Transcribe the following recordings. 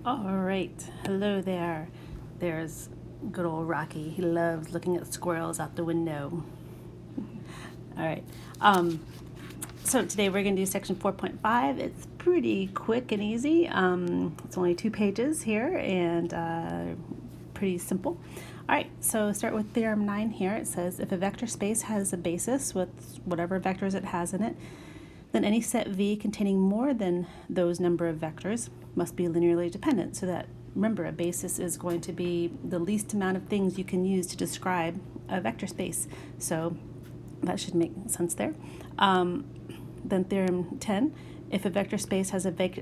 All right, hello there. There's good old Rocky. He loves looking at squirrels out the window. All right, so today we're going to do section 4.5. It's pretty quick and easy. It's only 2 pages here and pretty simple. All right, so start with theorem 9 here. It says if a vector space has a basis with whatever vectors it has in it, then any set V containing more than those number of vectors must be linearly dependent. So that, remember, a basis is going to be the least amount of things you can use to describe a vector space. So that should make sense there. Then theorem 10, if a vector space has a basis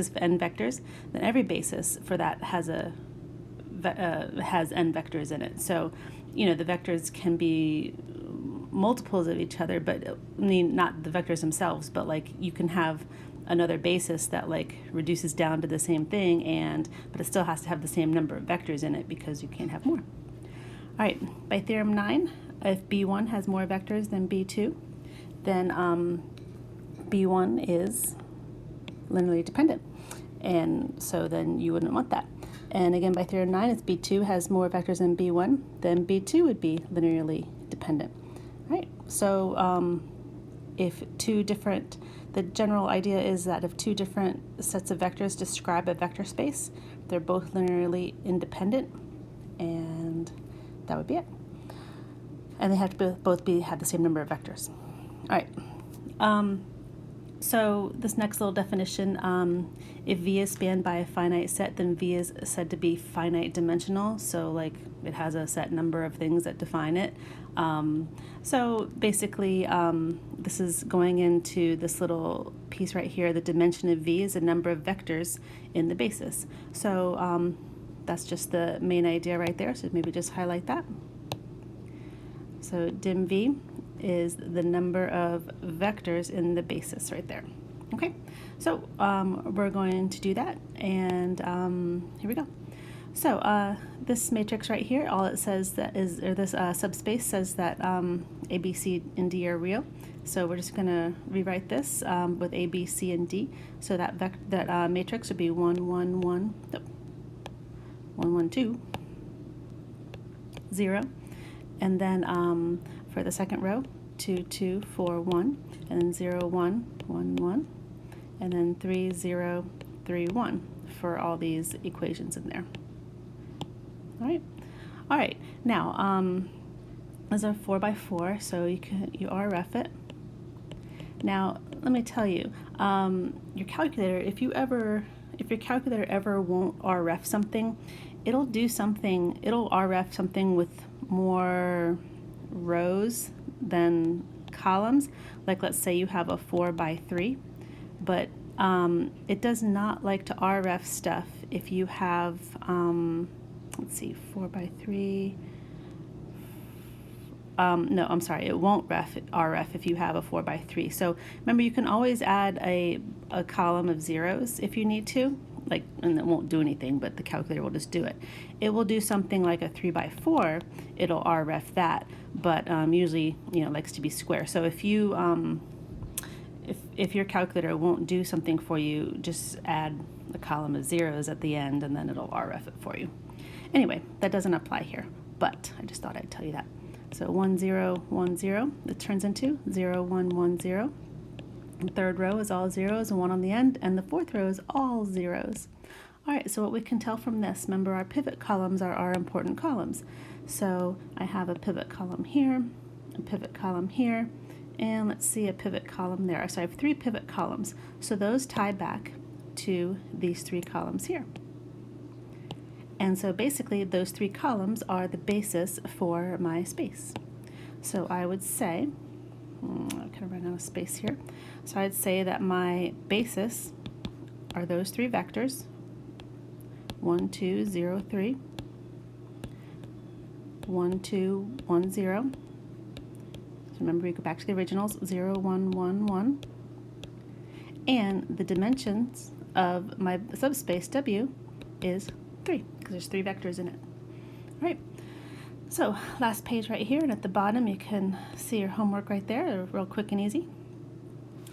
of n vectors, then every basis for that has n vectors in it. So, the vectors can be multiples of each other, but I mean, not the vectors themselves, but like you can have another basis that like reduces down to the same thing, but it still has to have the same number of vectors in it because you can't have more. All right, by theorem 9, if B1 has more vectors than B2, then B1 is linearly dependent, and so then you wouldn't want that. And again, by theorem 9, if B2 has more vectors than B1, then B2 would be linearly dependent. All right, so the general idea is that if 2 different sets of vectors describe a vector space, they're both linearly independent, and that would be it. And they have to both have the same number of vectors. All right. So this next little definition, if V is spanned by a finite set, then V is said to be finite dimensional. So like it has a set number of things that define it. So basically, this is going into this little piece right here. The dimension of V is the number of vectors in the basis. So that's just the main idea right there. So maybe just highlight that. So dim V is the number of vectors in the basis right there. Okay, so we're going to do that, and here we go. So this matrix right here, all it says that is, or this subspace says that A, B, C, and D are real. So we're just going to rewrite this with A, B, C, and D. So that matrix would be 1, 1, 1, 1, 1, 2, 0. And then for the second row, 2, 2, 4, 1, and then 0, 1, 1, 1, and then 3, 0, 3, 1 for all these equations in there. All right. Now, those are 4 by 4, so you RF it. Now, let me tell you, your calculator, if your calculator ever won't RF something, it'll RF something with more rows than columns. Like let's say you have a 4 by 3, but it does not like to RF stuff if you have, let's see, 4 by 3. No, I'm sorry, it won't RF if you have a 4 by 3. So remember, you can always add a column of zeros if you need to, and it won't do anything, but the calculator will just do it. It will do something like a 3 by 4, it'll RF that, but usually, likes to be square. So if you, if your calculator won't do something for you, just add a column of zeros at the end, and then it'll RF it for you. Anyway, that doesn't apply here, but I just thought I'd tell you that. So 1, 0, 1, 0, it turns into 0, 1, 1, 0. The third row is all zeros and 1 on the end, and the fourth row is all zeros. All right, so what we can tell from this, remember our pivot columns are our important columns. So I have a pivot column here, a pivot column here, and let's see, a pivot column there. So I have 3 pivot columns. So those tie back to these 3 columns here. And so basically those 3 columns are the basis for my space. So I would say, I'm kind of running out of space here. So I'd say that my basis are those 3 vectors, 1, 2, 0, 3, 1, 2, 1, 0. So remember, we go back to the originals, 0, 1, 1, 1. And the dimensions of my subspace W is 3, because there's 3 vectors in it. All right. So last page right here, and at the bottom you can see your homework right there, real quick and easy.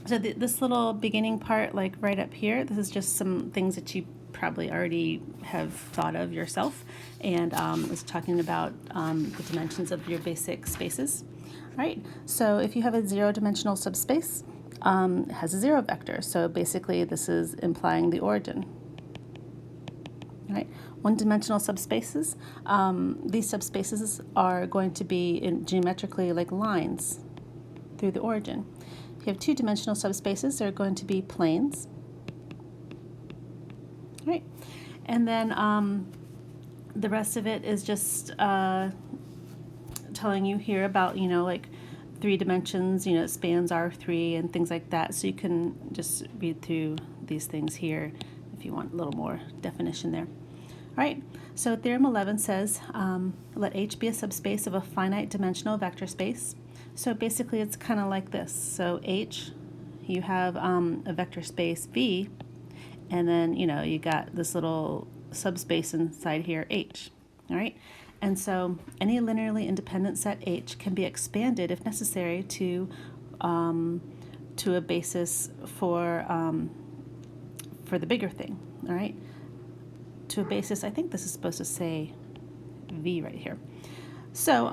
So this little beginning part, like right up here, this is just some things that you probably already have thought of yourself, and is talking about the dimensions of your basic spaces. All right, so if you have a zero-dimensional subspace, it has a zero vector, so basically this is implying the origin. All right, one-dimensional subspaces, these subspaces are going to be geometrically like lines through the origin. If you have two-dimensional subspaces, they're going to be planes. All right, and then the rest of it is just telling you here about, like 3 dimensions, it spans R3 and things like that. So you can just read through these things here if you want a little more definition there. All right, so Theorem 11 says, let H be a subspace of a finite dimensional vector space. So basically it's kind of like this. So H, you have a vector space V, and then, you got this little subspace inside here, H. All right, and so any linearly independent set H can be expanded if necessary to a basis for the bigger thing. All right, to a basis. I think this is supposed to say V right here. So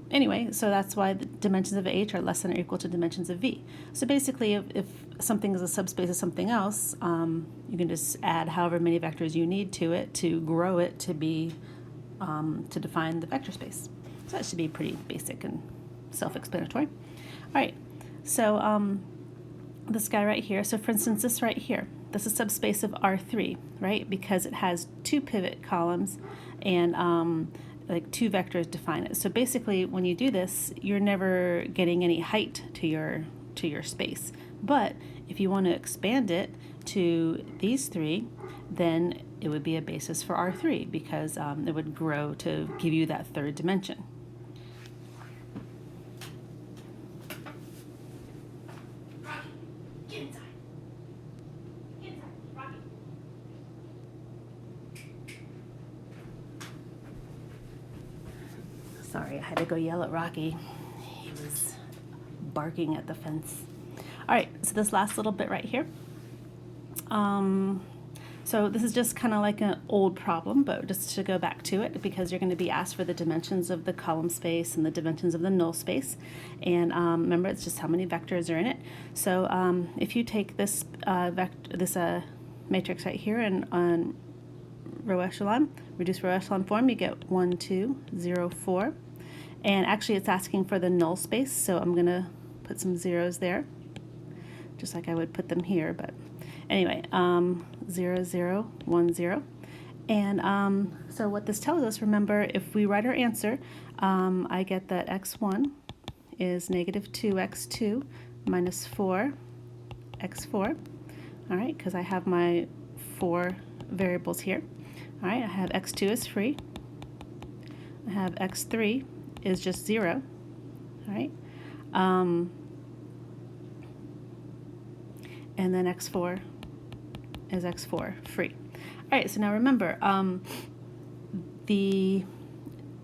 anyway, so that's why the dimensions of H are less than or equal to dimensions of V. So basically, if something is a subspace of something else, you can just add however many vectors you need to it to grow it to be to define the vector space. So that should be pretty basic and self-explanatory. All right, so this guy right here, so for instance, this right here, this is subspace of R3, right? Because it has 2 pivot columns and like 2 vectors define it. So basically, when you do this, you're never getting any height to your space. But if you want to expand it to these 3, then it would be a basis for R3 because it would grow to give you that 3rd dimension. Rocky, get inside. Get inside, Rocky. Sorry, I had to go yell at Rocky. He was barking at the fence. All right, so this last little bit right here. So this is just kind of like an old problem, but just to go back to it, because you're going to be asked for the dimensions of the column space and the dimensions of the null space. And remember, it's just how many vectors are in it. So if you take this matrix right here and on row echelon, reduced row echelon form, you get 1, 2, 0, 4. And actually it's asking for the null space, so I'm going to put some zeros there, just like I would put them here, but anyway, 0, 0, 1, 0. And so what this tells us, remember, if we write our answer, I get that x1 is negative 2x2 minus 4x4. All right, because I have my 4 variables here. All right, I have x2 is free. I have x3 is just 0. All right. And then x4 is x4 free. All right, so now remember, the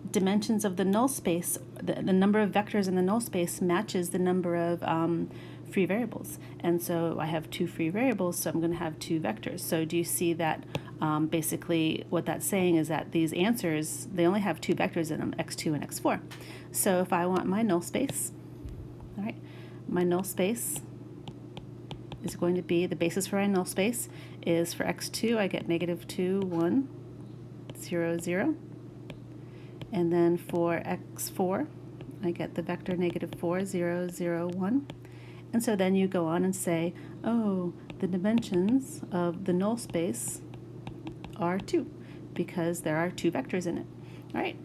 dimensions of the null space, the number of vectors in the null space matches the number of free variables. And so I have 2 free variables, so I'm going to have 2 vectors. So do you see that basically what that's saying is that these answers, they only have 2 vectors in them, x2 and x4. So if I want my null space, all right, my null space is going to be, the basis for my null space is for x2, I get negative 2, 1, 0, 0. And then for x4, I get the vector negative 4, 0, 0, 1. And so then you go on and say, oh, the dimensions of the null space are 2, because there are 2 vectors in it. All right.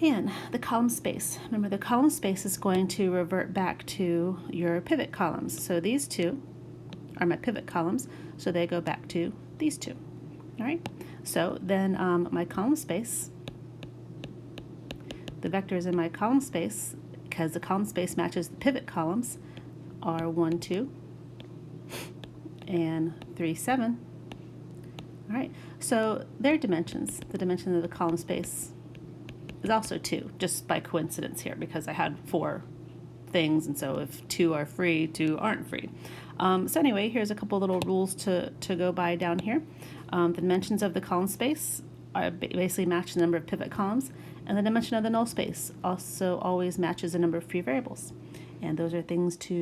And the column space. Remember, the column space is going to revert back to your pivot columns. So these 2 are my pivot columns, so they go back to these 2. All right. So then my column space, the vectors in my column space, because the column space matches the pivot columns, are 1, 2, and 3, 7. All right, so their dimensions, the dimension of the column space is also 2, just by coincidence here, because I had 4 things, and so if two are free, two aren't free. So anyway, here's a couple little rules to go by down here. The dimensions of the column space are basically match the number of pivot columns, and the dimension of the null space also always matches the number of free variables. And those are things to